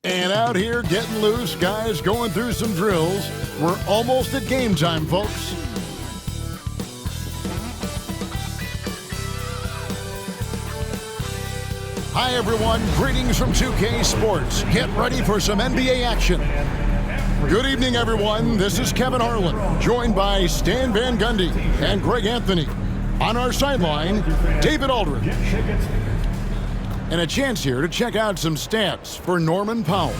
And out here getting loose, guys going through some drills. We're almost at game time, folks. Hi, everyone. Greetings from 2K Sports. Get ready for some NBA action. Good evening, everyone. This is Kevin Harlan, joined by Stan Van Gundy and Greg Anthony. On our sideline, David Aldridge. And a chance here to check out some stats for Norman Powell.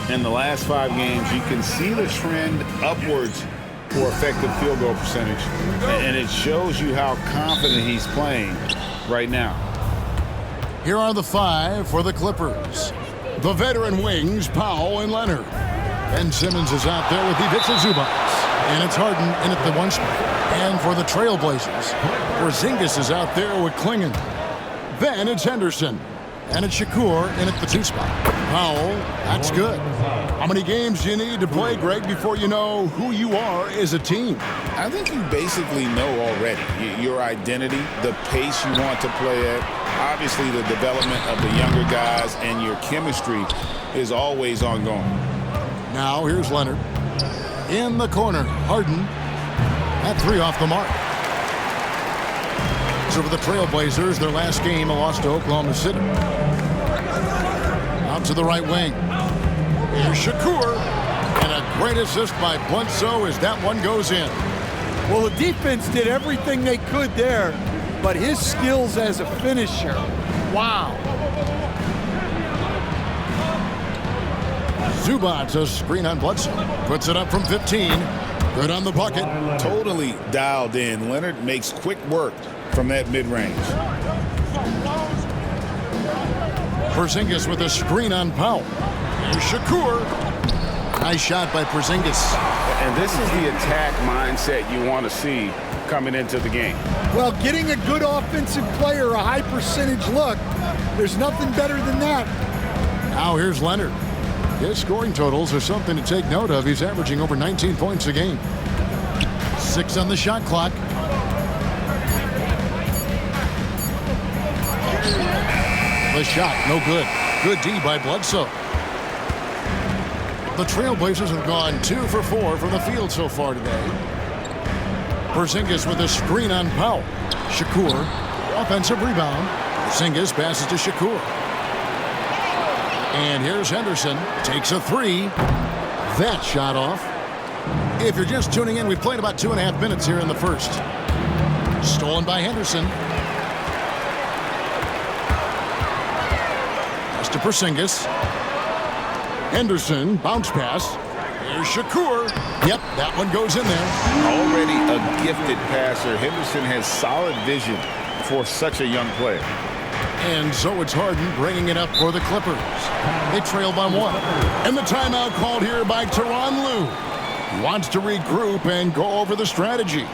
In the last 5 games, you can see the trend upwards for effective field goal percentage. And it shows you how confident he's playing right now. Here are the 5 for the Clippers. The veteran wings, Powell and Leonard. Ben Simmons is out there with Ivica Zubac. And it's Harden in at the 1 spot. And for the Trailblazers, Porzingis is out there with Klingon. Then it's Henderson. And it's Shakur in at the 2 spot. Powell, that's good. How many games do you need to play, Greg, before you know who you are as a team? I think you basically know already your identity, the pace you want to play at, obviously the development of the younger guys, and your chemistry is always ongoing. Now here's Leonard. In the corner, Harden. That 3 off the mark. So for the Trailblazers, their last game, a loss to Oklahoma City. Out to the right wing. Here's Shakur. And a great assist by Bledsoe as that one goes in. Well, the defense did everything they could there, but his skills as a finisher, wow. Zubac, a screen on Bledsoe. Puts it up from 15. Good on the bucket. Totally dialed in. Leonard makes quick work from that mid-range. Porzingis with a screen on Powell. Here's Shakur. Nice shot by Porzingis. And this is the attack mindset you want to see coming into the game. Well, getting a good offensive player a high percentage look, there's nothing better than that. Now here's Leonard. His scoring totals are something to take note of. He's averaging over 19 points a game. 6 on the shot clock. The shot, no good. Good D by Bledsoe. The Trailblazers have gone 2 for 4 from the field so far today. Porzingis with a screen on Powell. Shakur, offensive rebound. Porzingis passes to Shakur. And here's Henderson. Takes a 3. That shot off. If you're just tuning in, we've played about 2.5 minutes here in the first. Stolen by Henderson. Pass to Porzingis. Henderson, bounce pass. Here's Shakur. Yep, that one goes in there. Already a gifted passer, Henderson has solid vision for such a young player. And so it's Harden bringing it up for the Clippers. They trail by 1. And the timeout called here by Tyronn Lue. He wants to regroup and go over the strategy.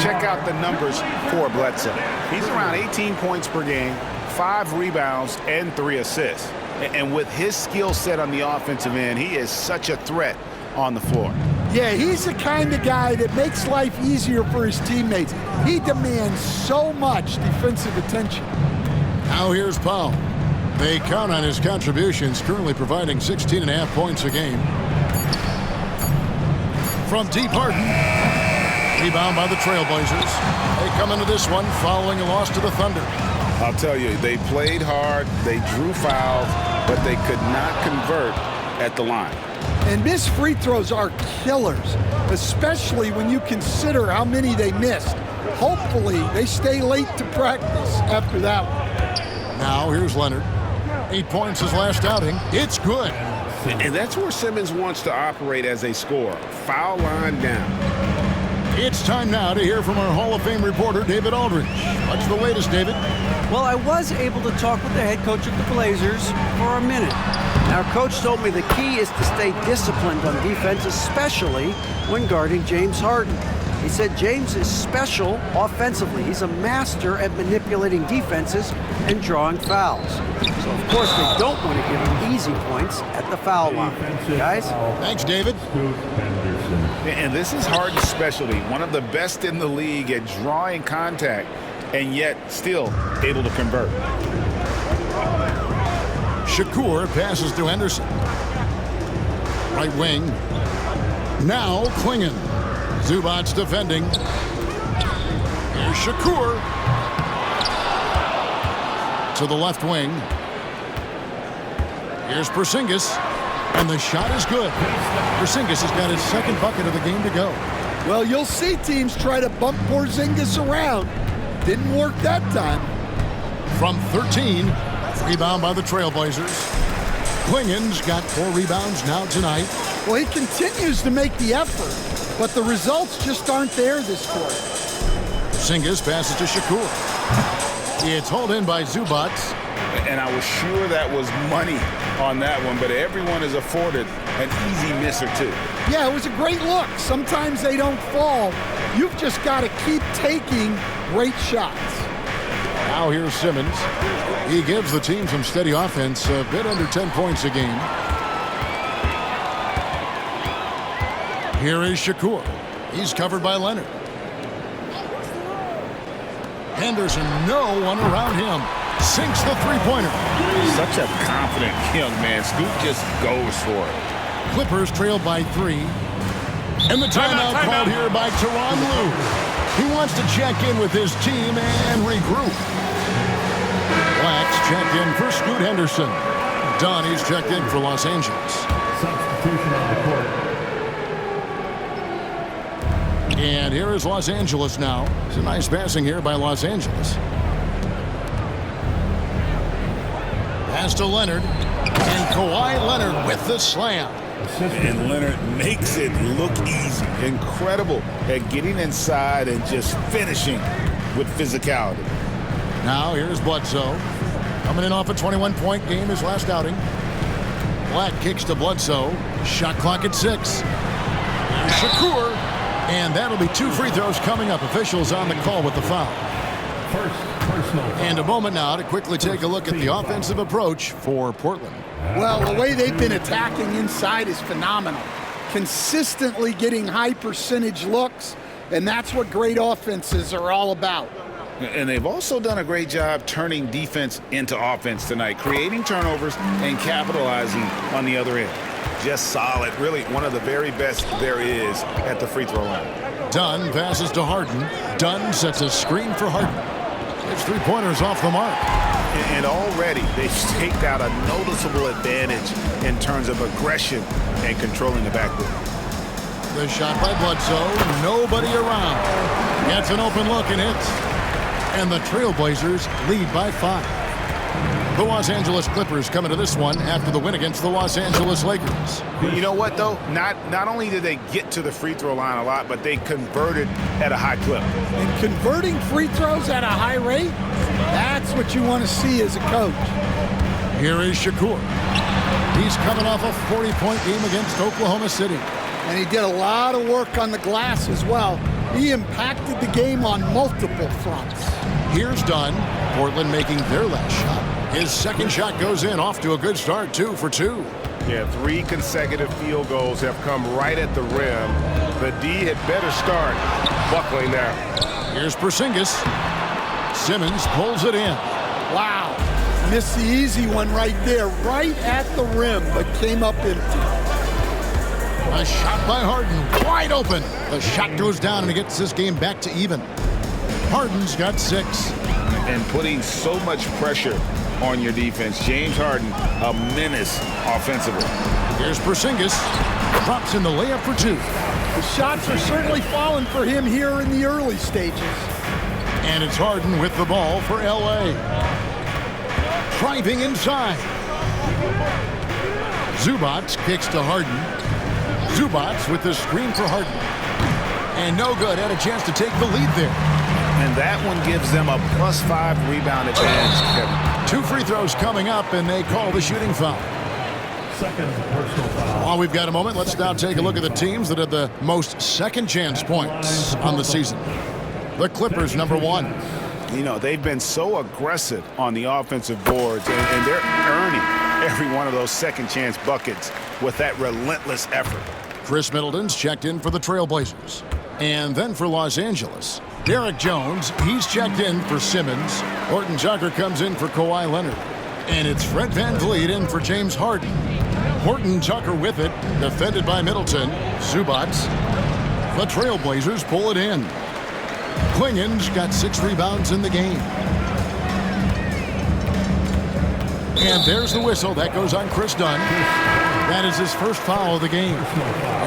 Check out the numbers for Bledsoe. He's around 18 points per game, 5 rebounds, and 3 assists. And with his skill set on the offensive end, he is such a threat on the floor. Yeah, he's the kind of guy that makes life easier for his teammates. He demands so much defensive attention. Now here's Powell. They count on his contributions, currently providing 16.5 points a game. From deep, Harden. Rebound by the Trailblazers. They come into this one following a loss to the Thunder. I'll tell you, they played hard, they drew fouls, but they could not convert at the line. And missed free throws are killers, especially when you consider how many they missed. hopefully they stay late to practice after that one. Now here's Leonard. 8 points his last outing. It's good. And that's where Simmons wants to operate as a scorer. Foul line down. It's time now to hear from our Hall of Fame reporter, David Aldridge. What's the latest, David? Well, I was able to talk with the head coach of the Blazers for a minute. Our coach told me the key is to stay disciplined on defense, especially when guarding James Harden. He said James is special offensively. He's a master at manipulating defenses and drawing fouls. So, of course, they don't want to give him easy points at the foul line. Guys? Thanks, David. And this is Harden's specialty. One of the best in the league at drawing contact and yet still able to convert. Shakur passes to Henderson. Right wing. Now Klingon. Zubac's defending. Here's Shakur. To the left wing. Here's Porzingis. And the shot is good. Porzingis has got his second bucket of the game to go. Well, you'll see teams try to bump Porzingis around. Didn't work that time. From 13, rebound by the Trailblazers. Klingon's got 4 rebounds now tonight. Well, he continues to make the effort, but the results just aren't there this quarter. Porzingis passes to Shakur. It's hauled in by Zubac. And I was sure that was money on that one, but everyone is afforded an easy miss or two. Yeah, it was a great look. Sometimes they don't fall. You've just got to keep taking great shots. Now here's Simmons. He gives the team some steady offense, a bit under 10 points a game. Here is Shakur. He's covered by Leonard. Henderson, no one around him. Sinks the three-pointer. Such a confident young man. Scoot just goes for it. Clippers trail by 3. And the timeout called here by Tyronn Lue. He wants to check in with his team and regroup. Blacks checked in for Scoot Henderson. Donnie's checked in for Los Angeles. Substitution on the court. And here is Los Angeles now. It's a nice passing here by Los Angeles. Pass to Leonard. And Kawhi Leonard with the slam. And Leonard makes it look easy. Incredible at getting inside and just finishing with physicality. Now here's Bledsoe. Coming in off a 21-point game his last outing. Black kicks to Bledsoe. Shot clock at 6. Here's Shakur. And that'll be 2 free throws coming up. Officials on the call with the foul. And a moment now to quickly take a look at the offensive approach for Portland. Well, the way they've been attacking inside is phenomenal. Consistently getting high percentage looks, and that's what great offenses are all about. And they've also done a great job turning defense into offense tonight, creating turnovers and capitalizing on the other end. Just solid, really one of the very best there is at the free throw line. Dunn passes to Harden. Dunn sets a screen for Harden. His three-pointer's off the mark. And already they've staked out a noticeable advantage in terms of aggression and controlling the backcourt. The shot by Bledsoe. Nobody around. Gets an open look and hits. And the Trailblazers lead by 5. The Los Angeles Clippers come into this one after the win against the Los Angeles Lakers. You know what, though? Not only did they get to the free throw line a lot, but they converted at a high clip. And converting free throws at a high rate, that's what you want to see as a coach. Here is Shakur. He's coming off a 40-point game against Oklahoma City. And he did a lot of work on the glass as well. He impacted the game on multiple fronts. Here's Dunn. Portland making their last shot. His second shot goes in, off to a good start, 2 for 2. Yeah, 3 consecutive field goals have come right at the rim. The D had better start buckling now. Here's Porzingis. Simmons pulls it in. Wow. Missed the easy one right there, right at the rim, but came up empty. A shot by Harden, wide open. The shot goes down and it gets this game back to even. Harden's got 6. And putting so much pressure on your defense. James Harden, a menace offensively. Here's Porzingis. Drops in the layup for 2. The shots are certainly falling for him here in the early stages. And it's Harden with the ball for L.A. Driving inside. Zubac kicks to Harden. Zubac with the screen for Harden. And no good. Had a chance to take the lead there. And that one gives them a +5 rebound advantage, Kevin. 2 free throws coming up, and they call the shooting foul. Second personal foul. While we've got a moment, let's now take a look at the teams that had the most second chance points on the season. The Clippers, number 1. You know, they've been so aggressive on the offensive boards, and they're earning every one of those second chance buckets with that relentless effort. Chris Middleton's checked in for the Trailblazers. And then for Los Angeles, Derek Jones, he's checked in for Simmons. Horton Tucker comes in for Kawhi Leonard. And it's Fred VanVleet in for James Harden. Horton Tucker with it, defended by Middleton. Zubac. The Trailblazers pull it in. Klingen's got 6 rebounds in the game. And there's the whistle. That goes on Chris Dunn. That is his first foul of the game.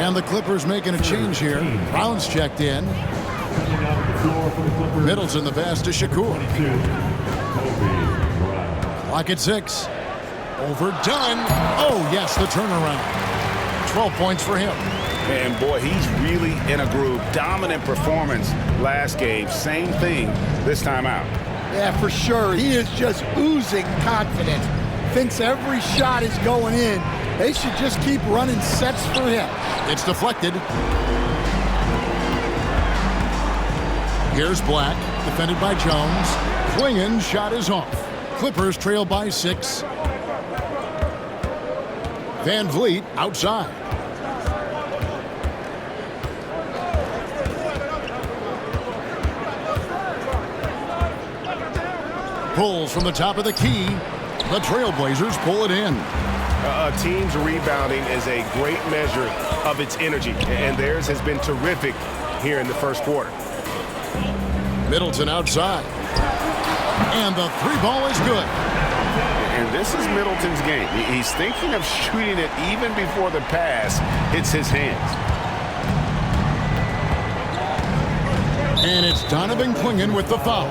And the Clippers making a change here. Brown's checked in. Middleton the pass to Shakur. Clock at 6. Overdone. Oh, yes, the turnaround. 12 points for him. And boy, he's really in a groove. Dominant performance last game. Same thing this time out. Yeah, for sure. He is just oozing confidence. Thinks every shot is going in. They should just keep running sets for him. It's deflected. Here's Black, defended by Jones. Klingen's shot is off. Clippers trail by 6. VanVleet outside. Pulls from the top of the key. The Trailblazers pull it in. A team's rebounding is a great measure of its energy, and theirs has been terrific here in the first quarter. Middleton outside. And the 3-ball is good. And this is Middleton's game. He's thinking of shooting it even before the pass hits his hands. And it's Donovan Klingen with the foul.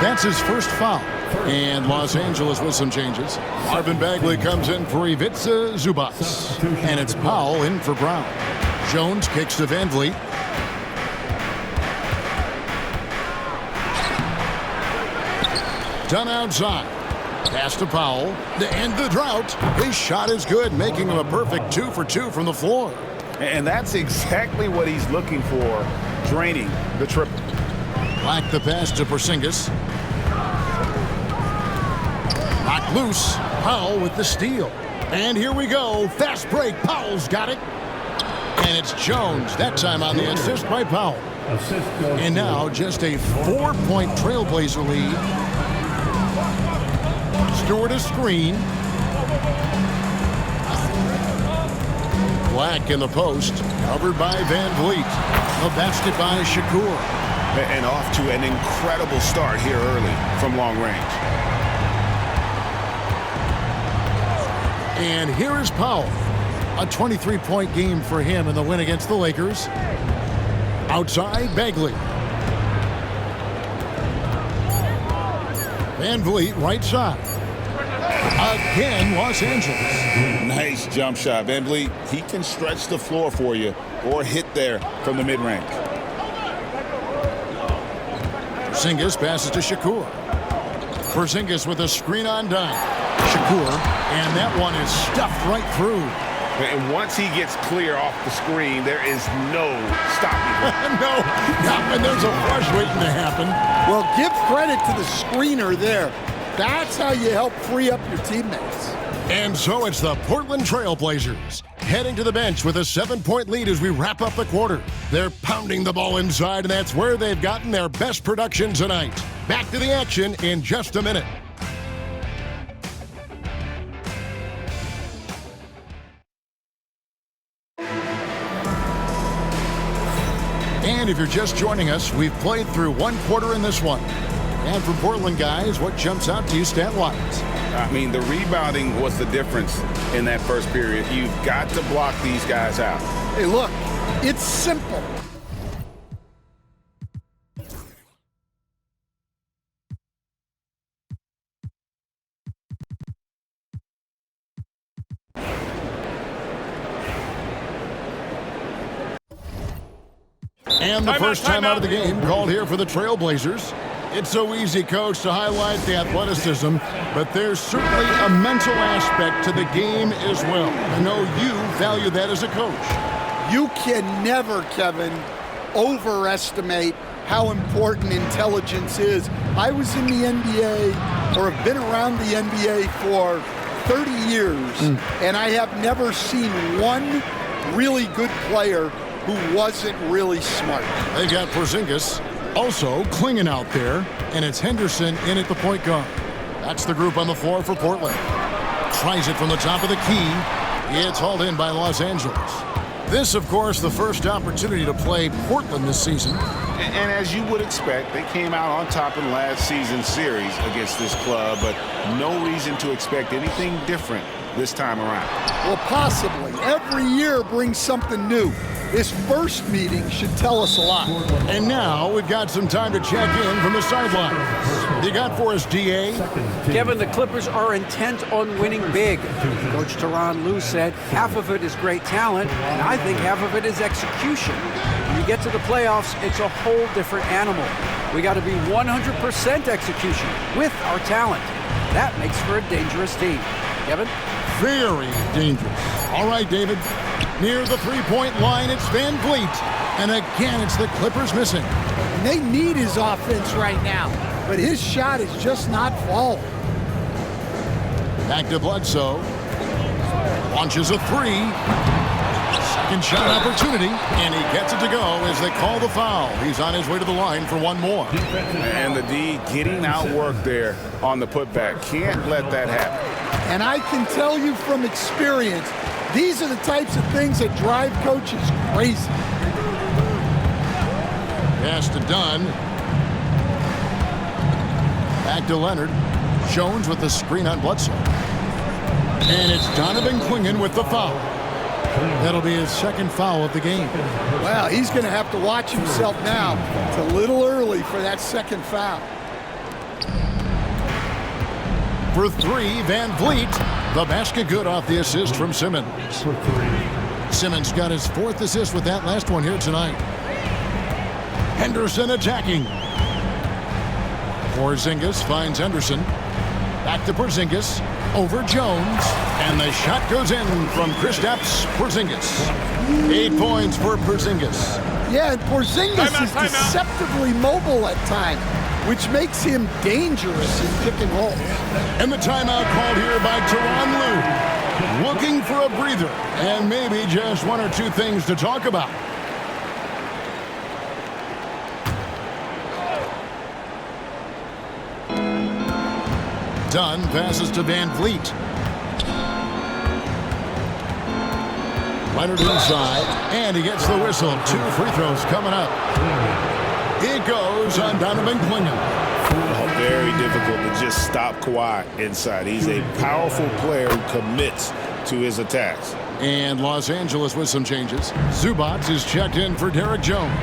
That's his first foul. And Los Angeles with some changes. Marvin Bagley comes in for Ivica Zubac. And it's Powell in for Brown. Jones kicks to VanVleet. Done outside. Pass to Powell to end the drought. His shot is good, making him a perfect 2 for 2 from the floor. And that's exactly what he's looking for, draining the triple. Black the pass to Porzingis. Knocked loose. Powell with the steal. And here we go. Fast break. Powell's got it. And it's Jones, that time on the assist by Powell. And now just a 4-point Trailblazer lead. Stewart a screen. Black in the post, covered by VanVleet. A basket by Shakur. And off to an incredible start here early from long range. And here is Powell. A 23-point game for him in the win against the Lakers. Outside, Bagley. VanVleet right side. Again, Los Angeles. Nice jump shot. VanVleet, he can stretch the floor for you or hit there from the mid-range. Porzingis passes to Shakur. Porzingis with a screen on dime. Shakur, and that one is stuffed right through. And once he gets clear off the screen, there is no stopping him. No, not when there's a flush waiting to happen. Well, give credit to the screener there. That's how you help free up your teammates. And so it's the Portland Trailblazers heading to the bench with a 7-point lead as we wrap up the quarter. They're pounding the ball inside, and that's where they've gotten their best production tonight. Back to the action in just a minute. And if you're just joining us, we've played through one quarter in this one. And for Portland guys, what jumps out to you stat-wise? I mean, the rebounding was the difference in that first period. You've got to block these guys out. Hey, look, it's simple. And the first time out of the game called here for the Trailblazers. It's so easy, Coach, to highlight the athleticism, but there's certainly a mental aspect to the game as well. I know you value that as a coach. You can never, Kevin, overestimate how important intelligence is. I was in the NBA, or have been around the NBA for 30 years, and I have never seen one really good player who wasn't really smart. They got Porzingis also clinging out there, and it's Henderson in at the point guard. That's the group on the floor for Portland. Tries it from the top of the key. It's hauled in by Los Angeles. This, of course, the first opportunity to play Portland this season. And as you would expect, they came out on top in last season's series against this club, but no reason to expect anything different this time around. Well, possibly. Every year brings something new. This first meeting should tell us a lot. And now we've got some time to check in from the sidelines. You got for us, DA? Kevin, the Clippers are intent on winning big. Coach Tyronn Lue said half of it is great talent, and I think half of it is execution. When you get to the playoffs, it's a whole different animal. We got to be 100% execution with our talent. That makes for a dangerous team. Kevin? Very dangerous. All right, David. Near the three-point line, it's Van Vliet. And again, it's the Clippers missing. And they need his offense right now, but his shot is just not falling. Back to Bledsoe. Launches a three. Second shot opportunity, and he gets it to go as they call the foul. He's on his way to the line for one more. And the D getting outworked there on the putback. Can't let that happen. And I can tell you from experience, these are the types of things that drive coaches crazy. Pass to Dunn. Back to Leonard. Jones with the screen on Bledsoe. And it's Donovan Clingan with the foul. That'll be his second foul of the game. Well, he's going to have to watch himself now. It's a little early for that second foul. For three, Van Vliet. The basket good off the assist from Simmons. Simmons got his fourth assist with that last one here tonight. Henderson attacking. Porzingis finds Henderson. Back to Porzingis. Over Jones. And the shot goes in from Kristaps Porzingis. 8 points for Porzingis. Yeah, and Porzingis is deceptively mobile at times, which makes him dangerous in pick and roll. And the timeout called here by Tyronn Lue. Looking for a breather and maybe just one or two things to talk about. Dunn passes to Van Vliet. Leonard inside, and he gets the whistle. 2 free throws coming up. It goes on Donovan Clingan. Very difficult to just stop Kawhi inside. He's a powerful player who commits to his attacks. And Los Angeles with some changes. Zubac is checked in for Derek Jones.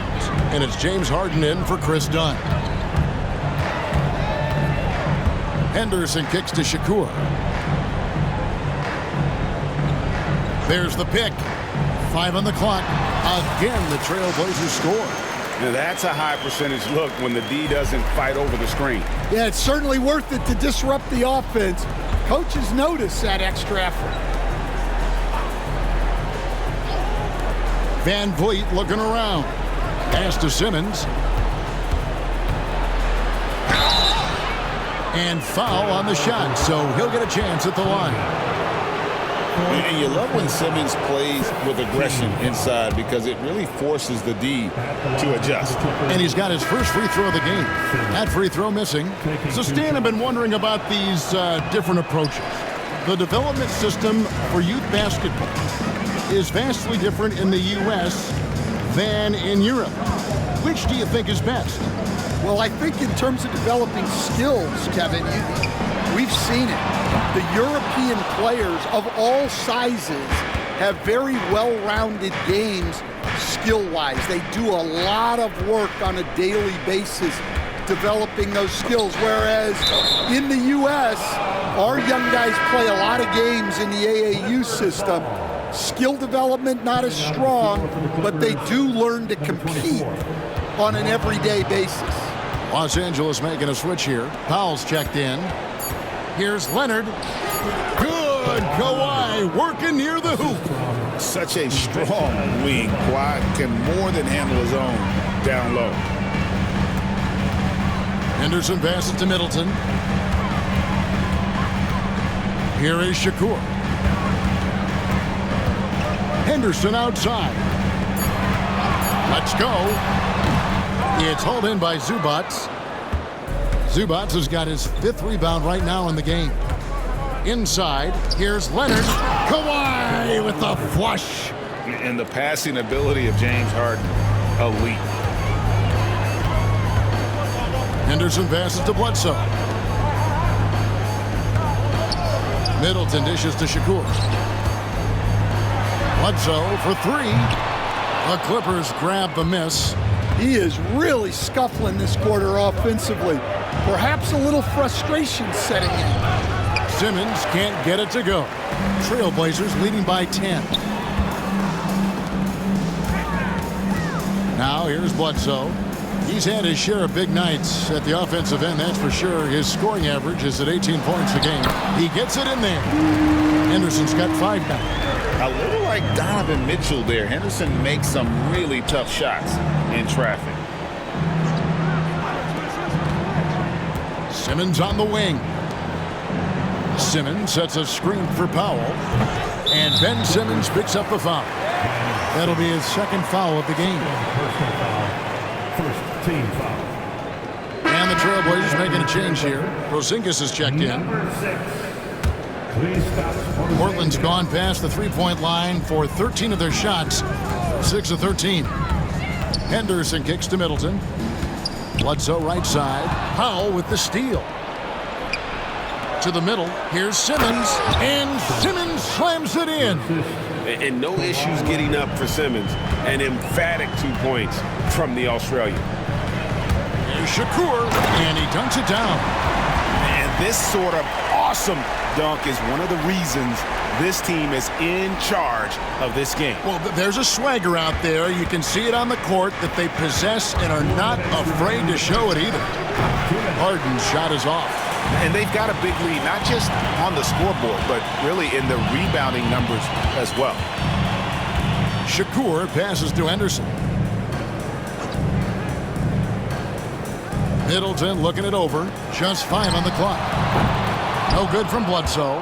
And it's James Harden in for Chris Dunn. Henderson kicks to Shakur. There's the pick. 5 on the clock. Again, the Trailblazers score. Now that's a high percentage look when the D doesn't fight over the screen. Yeah, it's certainly worth it to disrupt the offense. Coaches notice that extra effort. Van Vliet looking around. Pass to Simmons. And foul on the shot, so he'll get a chance at the line. And you love when Simmons plays with aggression inside because it really forces the D to adjust. And he's got his first free throw of the game. That free throw missing. So Stan, I've been wondering about these different approaches. The development system for youth basketball is vastly different in the U.S. than in Europe. Which do you think is best? Well, I think in terms of developing skills, Kevin, we've seen it. The European players of all sizes have very well-rounded games skill-wise. They do a lot of work on a daily basis developing those skills, whereas in the U.S., our young guys play a lot of games in the AAU system, Skill development not as strong, but they do learn to compete on an everyday basis. Los Angeles making a switch here. Powell's checked in. Here's Leonard. Good. Kawhi working near the hoop. Such a strong wing. Kawhi can more than handle his own down low. Henderson passes to Middleton. Here is Shakur. Henderson outside. Let's go. It's hauled in by Zubats. Zubats has got his 5th rebound right now in the game. Inside, here's Leonard. Kawhi with the flush. And the passing ability of James Harden, elite. Henderson passes to Bledsoe. Middleton dishes to Shakur. Bledsoe for 3. The Clippers grab the miss. He is really scuffling this quarter offensively. Perhaps a little frustration setting in. Simmons can't get it to go. Trailblazers leading by 10. Now here's Bledsoe. He's had his share of big nights at the offensive end, that's for sure. His scoring average is at 18 points a game. He gets it in there. Henderson's got 5 now. A little like Donovan Mitchell there. Henderson makes some really tough shots in traffic. Simmons on the wing. Simmons sets a screen for Powell. And Ben Simmons picks up the foul. That'll be his 2nd foul of the game. Personal foul. First team foul. And the Trailblazers making a change here. Porzingis is checked in. Number 6. Please stop. Portland's gone past the 3-point line for 13 of their shots. 6 of 13. Henderson kicks to Middleton. Bledsoe right side. Powell with the steal. To the middle. Here's Simmons. And Simmons slams it in. And no issues getting up for Simmons. An emphatic 2 points from the Australian. Here's Shakur. And he dunks it down. And this sort of awesome dunk is one of the reasons this team is in charge of this game. Well, there's a swagger out there. You can see it on the court that they possess and are not afraid to show it either. Harden's shot is off. And they've got a big lead, not just on the scoreboard, but really in the rebounding numbers as well. Shakur passes to Henderson. Middleton looking it over. Just 5 on the clock. No good from Bledsoe.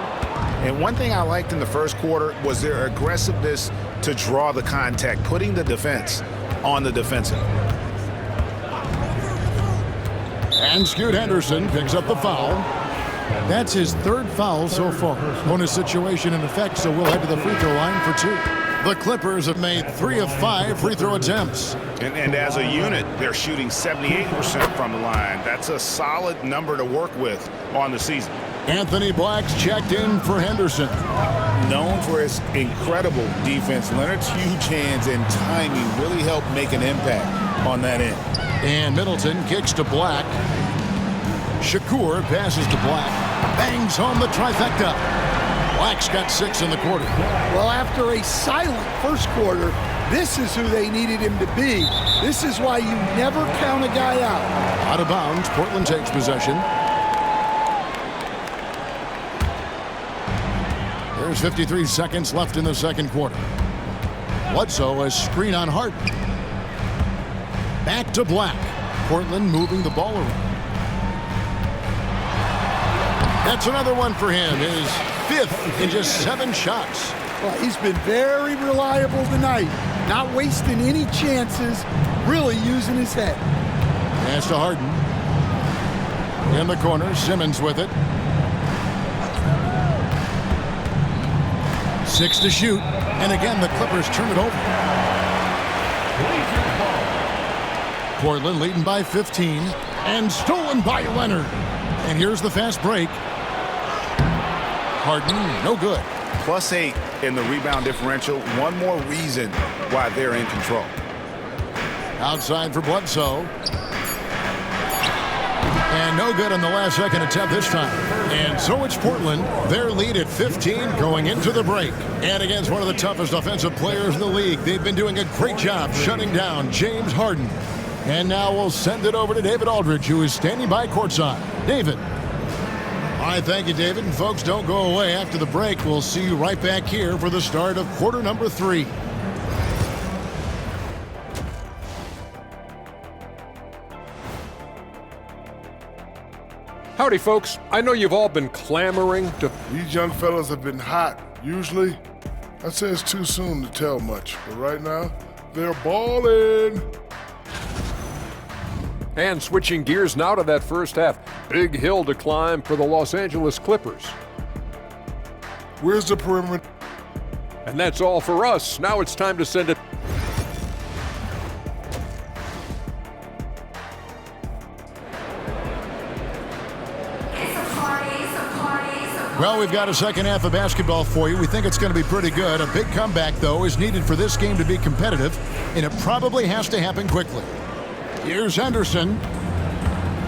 And one thing I liked in the first quarter was their aggressiveness to draw the contact, putting the defense on the defensive. And Scoot Henderson picks up the foul. That's his 3rd foul so far. Bonus situation in effect, so we'll head to the free throw line for 2. The Clippers have made 3 of 5 free throw attempts. And as a unit, they're shooting 78% from the line. That's a solid number to work with on the season. Anthony Black's checked in for Henderson. Known for his incredible defense, Leonard's huge hands and timing really helped make an impact on that end. And Middleton kicks to Black. Shakur passes to Black. Bangs home the trifecta. Black's got 6 in the quarter. Well, after a silent first quarter, this is who they needed him to be. This is why you never count a guy out. Out of bounds, Portland takes possession. There's 53 seconds left in the second quarter. Bledsoe has screen on Harden. Back to Black. Portland moving the ball around. That's another one for him. His 5th in just 7 shots. Well, he's been very reliable tonight. Not wasting any chances, really using his head. Pass to Harden. In the corner, Simmons with it. 6 to shoot. And again, the Clippers turn it over. Portland leading by 15. And stolen by Leonard. And here's the fast break. Harden, no good. +8 in the rebound differential. One more reason why they're in control. Outside for Bledsoe. And no good on the last second attempt this time. And so it's Portland. Their lead at 15 going into the break. And against one of the toughest offensive players in the league, they've been doing a great job shutting down James Harden. And now we'll send it over to David Aldridge, who is standing by courtside. David. All right, thank you, David. And folks, don't go away. After the break, we'll see you right back here for the start of quarter number 3. Howdy, folks. I know you've all been clamoring to... These young fellas have been hot. Usually, I'd say it's too soon to tell much, but right now, they're balling. And switching gears now to that first half. Big hill to climb for the Los Angeles Clippers. Where's the perimeter? And that's all for us. Now it's time to send it... Well, we've got a second half of basketball for you. We think it's going to be pretty good. A big comeback, though, is needed for this game to be competitive, and it probably has to happen quickly. Here's Henderson.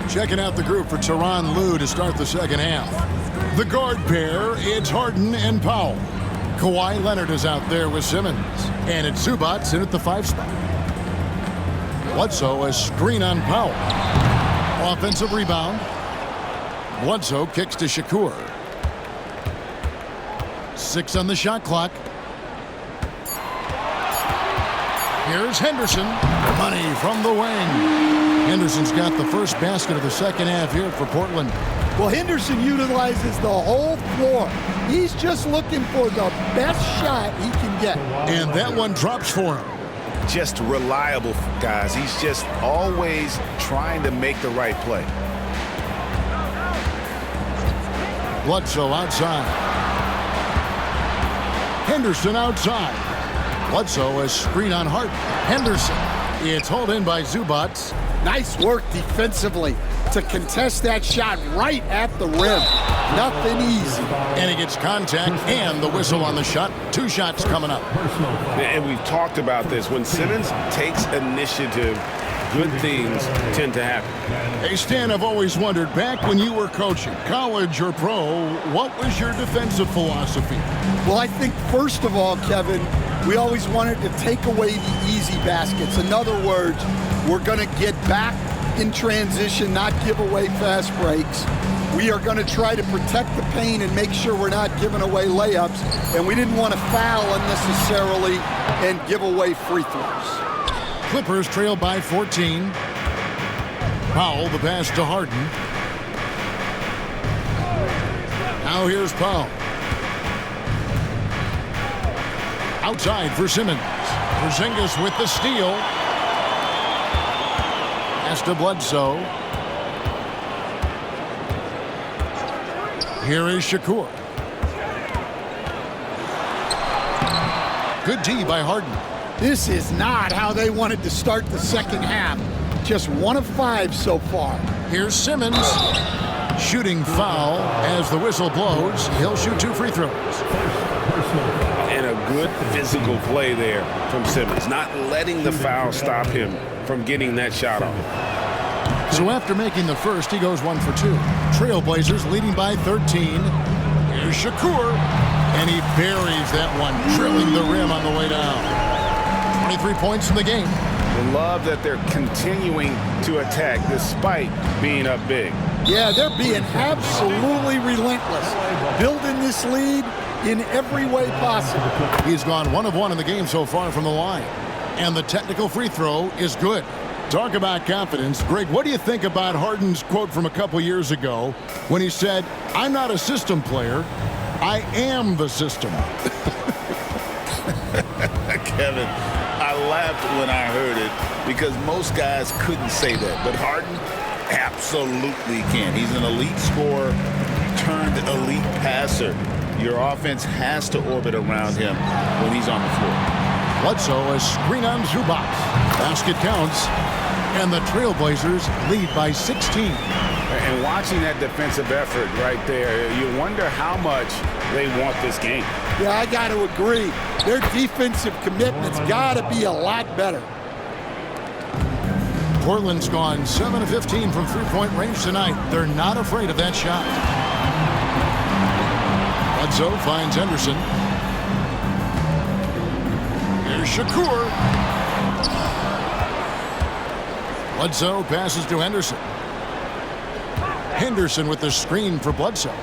Checking out the group for Tyronn Lue to start the second half. The guard pair, it's Harden and Powell. Kawhi Leonard is out there with Simmons. And it's Zubac in at the 5 spot. Bledsoe, a screen on Powell. Offensive rebound. Bledsoe kicks to Shakur. 6 on the shot clock. Here's Henderson. Money from the wing. Henderson's got the first basket of the second half here for Portland. Well, Henderson utilizes the whole floor. He's just looking for the best shot he can get. And that one drops for him. Just reliable, guys. He's just always trying to make the right play. Bledsoe outside. Henderson outside. Bledsoe, a screen on Harden. Henderson. It's hauled in by Zubac. Nice work defensively to contest that shot right at the rim. Nothing easy. And he gets contact and the whistle on the shot. 2 shots coming up. And we've talked about this. When Simmons takes initiative, good things tend to happen. Hey, Stan, I've always wondered, back when you were coaching, college or pro, what was your defensive philosophy? Well, I think first of all, Kevin, we always wanted to take away the easy baskets. In other words, we're going to get back in transition, not give away fast breaks. We are going to try to protect the paint and make sure we're not giving away layups. And we didn't want to foul unnecessarily and give away free throws. Clippers trail by 14. Powell, the pass to Harden. Now here's Powell. Outside for Simmons. Porzingis with the steal. Pass to Bledsoe. Here is Shakur. Good D by Harden. This is not how they wanted to start the second half. Just 1 of 5 so far. Here's Simmons. Shooting foul as the whistle blows. He'll shoot 2 free throws. And a good physical play there from Simmons, not letting the foul stop him from getting that shot off. So after making the first, he goes 1 for 2. Trailblazers leading by 13. Here's Shakur. And he buries that one, drilling the rim on the way down. 23 points in the game. I love that they're continuing to attack despite being up big. Yeah, they're being absolutely relentless. Building this lead in every way possible. He's gone 1 of 1 in the game so far from the line. And the technical free throw is good. Talk about confidence. Greg, what do you think about Harden's quote from a couple years ago when he said, "I'm not a system player, I am the system"? Kevin, I laughed when I heard it because most guys couldn't say that. But Harden absolutely can. He's an elite scorer turned elite passer. Your offense has to orbit around him when he's on the floor. Bledsoe, a screen on Zubac. Basket counts. And the Trailblazers lead by 16. And watching that defensive effort right there, you wonder how much they want this game. Yeah, I got to agree. Their defensive commitment's got to be a lot better. Portland's gone 7 of 15 from three-point range tonight. They're not afraid of that shot. Bledsoe finds Henderson. Here's Shakur. Bledsoe passes to Henderson. Henderson with the screen for Bledsoe.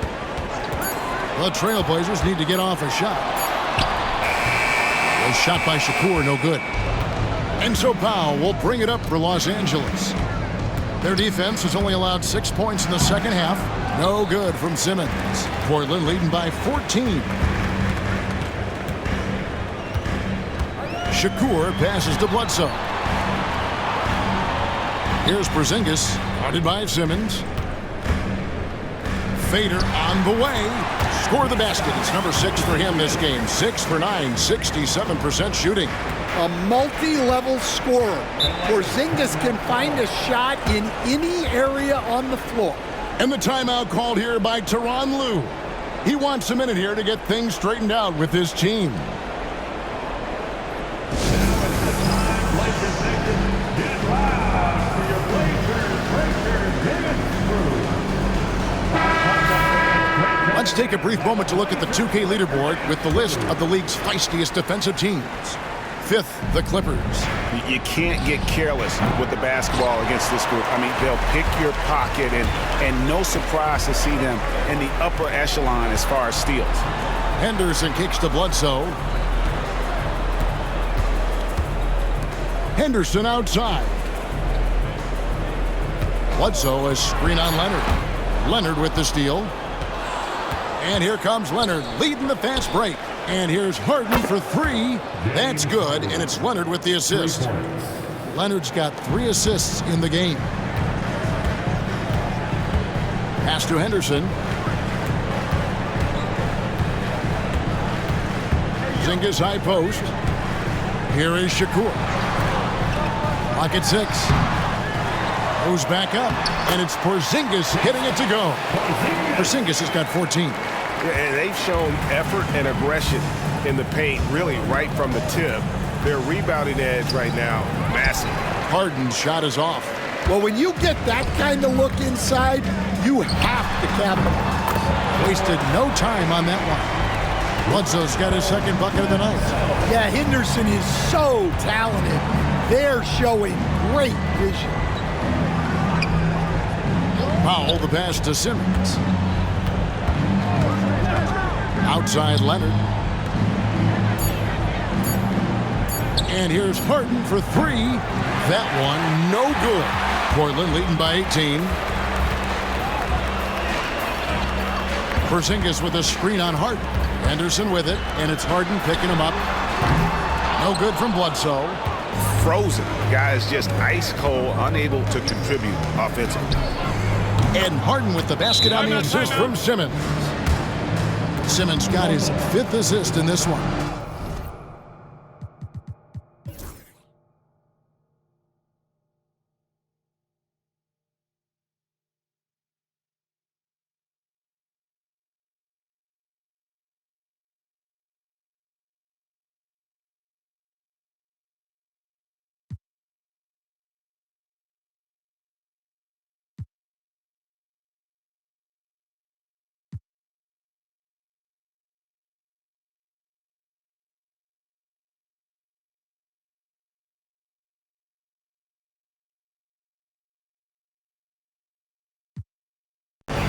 The Trailblazers need to get off a shot. A shot by Shakur, no good. And so Powell will bring it up for Los Angeles. Their defense has only allowed 6 points in the second half. No good from Simmons. Portland leading by 14. Shakur passes to Bledsoe. Here's Porzingis, guarded by Simmons. Fader on the way. Score the basket. It's number 6 for him this game. 6 for 9, 67% shooting. A multi-level scorer. Porzingis can find a shot in any area on the floor. And the timeout called here by Tyronn Lue. He wants a minute here to get things straightened out with his team. Let's take a brief moment to look at the 2K leaderboard with the list of the league's feistiest defensive teams. 5th, the Clippers. You can't get careless with the basketball against this group. I mean, they'll pick your pocket, and no surprise to see them in the upper echelon as far as steals. Henderson kicks to Bledsoe. Henderson outside. Bledsoe a screen on Leonard. Leonard with the steal. And here comes Leonard leading the fast break. And here's Harden for 3. That's good, and it's Leonard with the assist. Leonard's got 3 assists in the game. Pass to Henderson. Porzingis high post. Here is Shakur. Clock at 6. Goes back up, and it's Porzingis hitting it to go. Porzingis has got 14. And they've shown effort and aggression in the paint, really right from the tip. Their rebounding edge right now, massive. Harden's shot is off. Well, when you get that kind of look inside, you have to capitalize. Wasted no time on that one. Bledsoe's got his second bucket of the night. Yeah, Henderson is so talented. They're showing great vision. Powell the pass to Simmons. Outside Leonard. And here's Harden for 3. That one no good. Portland leading by 18. Porzingis with a screen on Harden. Henderson with it, and it's Harden picking him up. No good from Bledsoe. Frozen. Guys just ice cold, unable to contribute offensively. And Harden with the basket on the assist from Simmons. Simmons got his 5th assist in this one.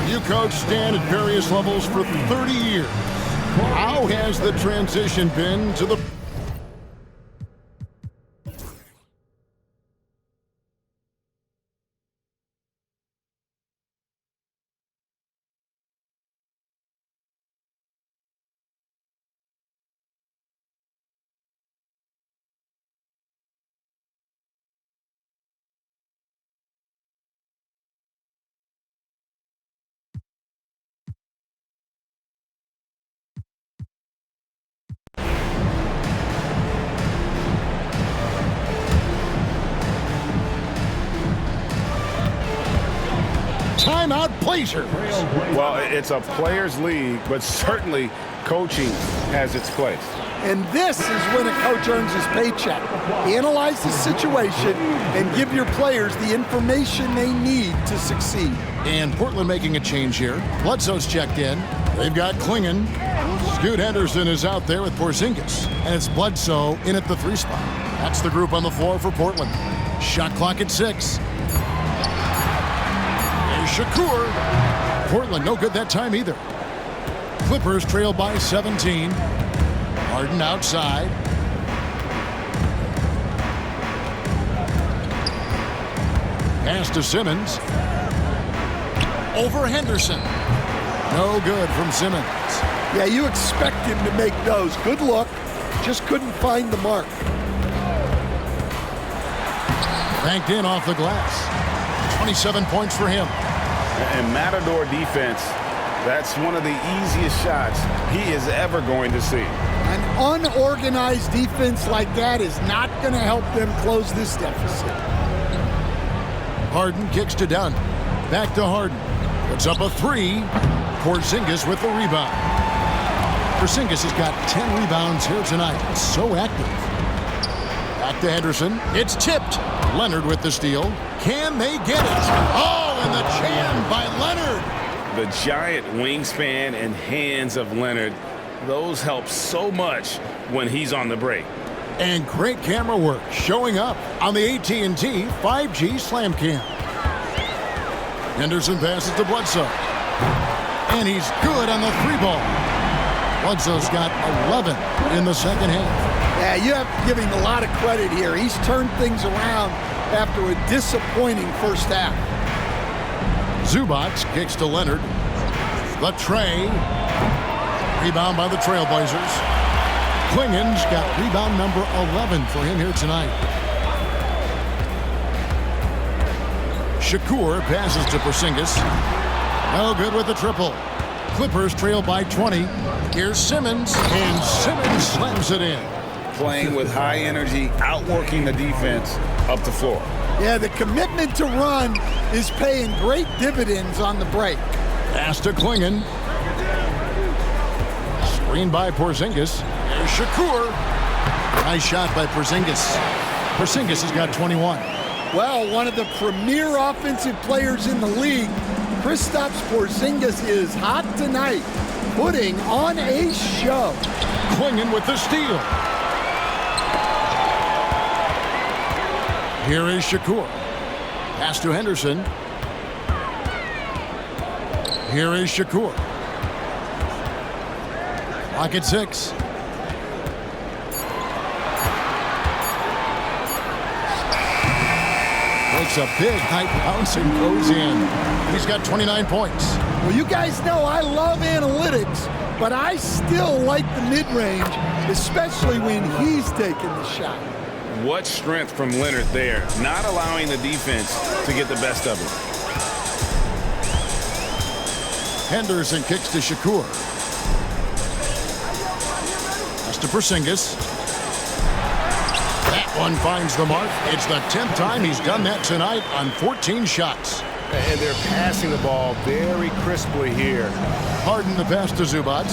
You coached Stan at various levels for 30 years. How has the transition been to the... Timeout, Blazers. Well, it's a players' league, but certainly coaching has its place. And this is when a coach earns his paycheck. Analyze the situation and give your players the information they need to succeed. And Portland making a change here. Bledsoe's checked in. They've got Klingon. Scoot Henderson is out there with Porzingis. And it's Bledsoe in at the 3 spot. That's the group on the floor for Portland. Shot clock at 6. There's Shakur. Portland no good that time either. Clippers trail by 17. Harden outside. Pass to Simmons. Over Henderson. No good from Simmons. Yeah, you expect him to make those. Good look. Just couldn't find the mark. Banked in off the glass. 27 points for him. And Matador defense, that's one of the easiest shots he is ever going to see. An unorganized defense like that is not going to help them close this deficit. Harden kicks to Dunn. Back to Harden. Puts up a 3. Porzingis with the rebound. Porzingis has got 10 rebounds here tonight. So active. Back to Henderson. It's tipped. Leonard with the steal. Can they get it? Oh, and the jam by Leonard. The giant wingspan and hands of Leonard, those help so much when he's on the break. And great camera work showing up on the AT&T 5G Slam Cam. Henderson passes to Bledsoe. And he's good on the 3 ball. Bledsoe's got 11 in the second half. Yeah, you have to give him a lot of credit here. He's turned things around after a disappointing first half. Zubac kicks to Leonard. The tray. Rebound by the Trailblazers. Klingon's got rebound number 11 for him here tonight. Shakur passes to Porzingis. No good with the triple. Clippers trail by 20. Here's Simmons, and Simmons slams it in. Playing with high energy, outworking the defense up the floor. Yeah, the commitment to run is paying great dividends on the break. Pass to Klingon. Screen by Porzingis. There's Shakur. Nice shot by Porzingis. Porzingis has got 21. Well, one of the premier offensive players in the league, Kristaps Porzingis is hot tonight, putting on a show. Klingon with the steal. Here is Shakur. Pass to Henderson. Here is Shakur. Clock at 6. Takes a big high bounce and goes in. He's got 29 points. Well, you guys know I love analytics, but I still like the mid-range, especially when he's taking the shot. What strength from Leonard there, not allowing the defense to get the best of him. Henderson kicks to Shakur. That's to Porzingis. That one finds the mark. It's the 10th time he's done that tonight on 14 shots. And they're passing the ball very crisply here. Harden the pass to Zubac.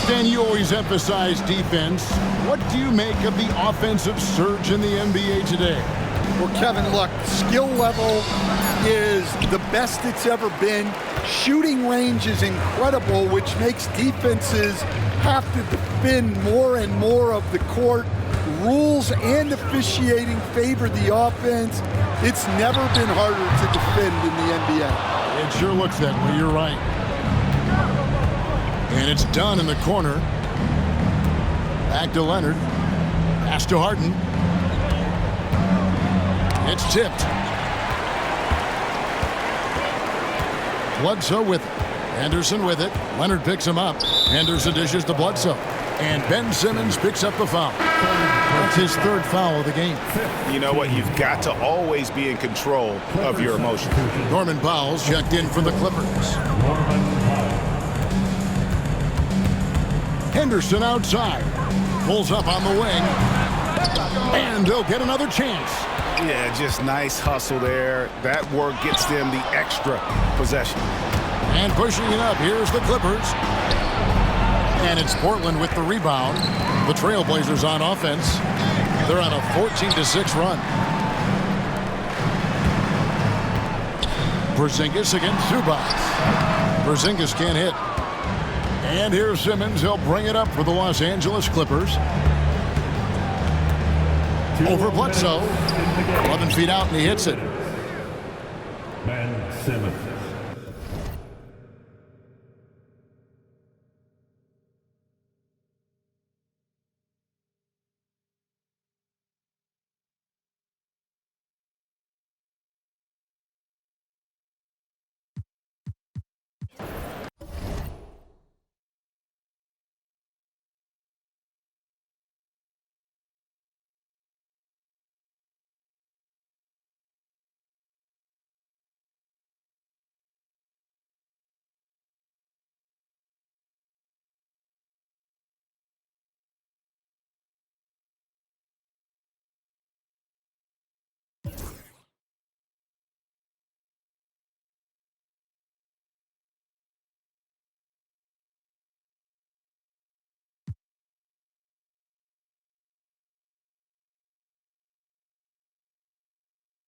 Stan, you always emphasize defense. What do you make of the offensive surge in the NBA today? Well, Kevin, look, skill level is the best it's ever been. Shooting range is incredible, which makes defenses have to defend more and more of the court. Rules and officiating favor the offense. It's never been harder to defend in the NBA. It sure looks that way. You're right. And it's done in the corner. Back to Leonard. Pass to Harden. It's tipped. Bledsoe with it. Henderson with it. Leonard picks him up. Henderson dishes to Bledsoe. And Ben Simmons picks up the foul. That's his 3rd foul of the game. You know what? You've got to always be in control of your emotions. Norman Powell's checked in for the Clippers. Henderson outside. Pulls up on the wing. And they'll get another chance. Yeah, just nice hustle there. That work gets them the extra possession. And pushing it up, here's the Clippers. And it's Portland with the rebound. The Trailblazers on offense. They're on a 14-6 run. Porzingis against Zubac. Porzingis can't hit. And here's Simmons. He'll bring it up for the Los Angeles Clippers. Over Bledsoe. 11 feet out, and he hits it. Ben Simmons.